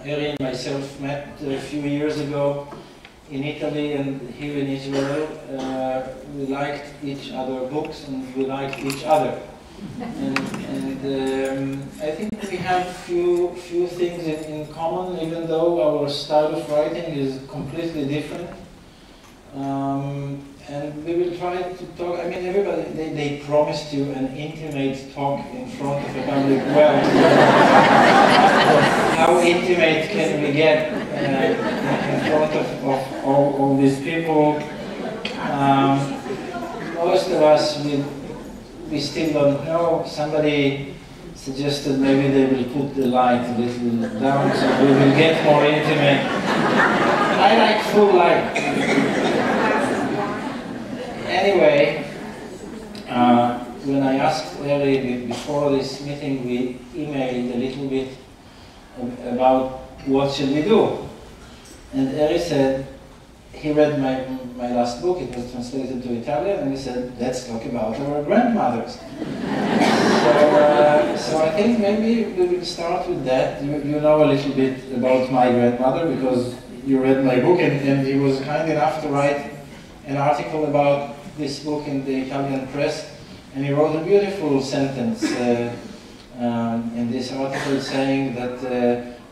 Harry and myself met a few years ago in Italy and here in Israel. We liked each other's books and we liked each other. And I think we have few things in common, even though our style of writing is completely different. And we will try to talk. I mean, everybody, they promised you an intimate talk in front of a public. Well, how intimate can we get in front of all these people? Most of us, we still don't know. Somebody suggested maybe they will put the light a little down so we will get more intimate. I like full light. Anyway, when I asked Larry before this meeting, we emailed a little bit about what should we do. And Larry said, he read my last book, it was translated to Italian, and he said, let's talk about our grandmothers. So I think maybe we will start with that. You know a little bit about my grandmother because you read my book, and he was kind enough to write an article about this book in the Italian press, and he wrote a beautiful sentence in this article saying that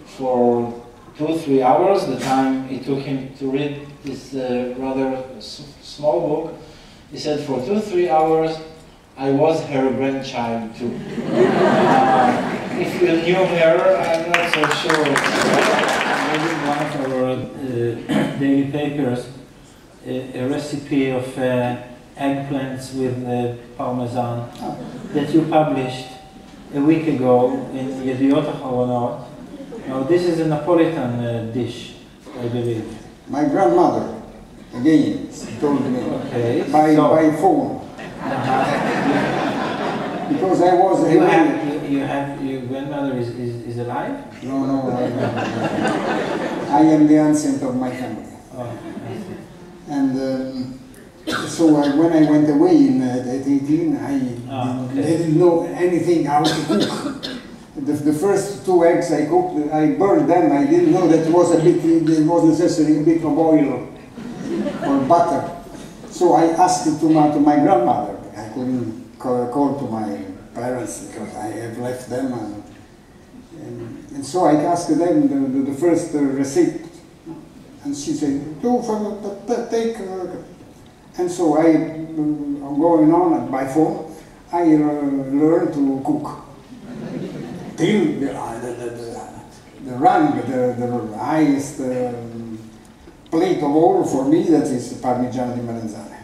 for 2-3 hours, the time it took him to read this rather small book, he said for 2-3 hours I was her grandchild too. If you knew her, I'm not so sure. I read one of our daily papers a recipe of eggplants with parmesan that you published a week ago in האחרון. Now this is a Napolitan dish, I believe. My grandmother, again, told me by phone. Because I was your grandmother is alive? No, I am the ancient of my family. Oh. And so when I went away in at 18, I didn't know anything how to cook. The first 2 eggs I cooked, I burned them. I didn't know that it was necessary a bit of oil or butter. So I asked to my grandmother. I couldn't call to my parents because I have left them. And so I asked them the first receipt. And she said, take. And so going on by phone, I learned to cook. Till the highest plate of all for me, that is Parmigiano di Melanzane.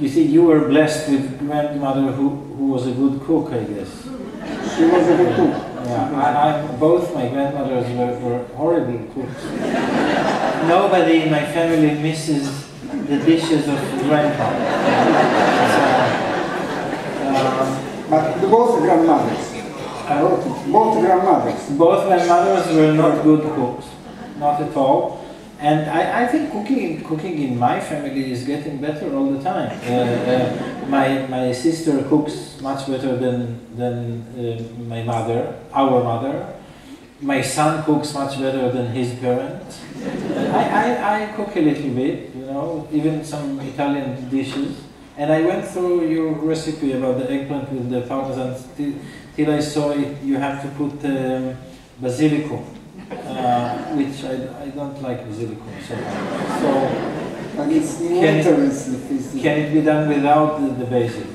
You see, you were blessed with grandmother who was a good cook, I guess. She was a good cook. Yeah, both my grandmothers were horrible cooks. Nobody in my family misses the dishes of grandpa. But both grandmothers. Both grandmothers. Both grandmothers were not good cooks, not at all. And I think cooking in my family is getting better all the time. My sister cooks much better than my mother, our mother. My son cooks much better than his parents. I cook a little bit, you know, even some Italian dishes. And I went through your recipe about the eggplant with the parmesan till I saw it. You have to put basilico, which I don't like basilico so much. So but it's can it be done without the basil?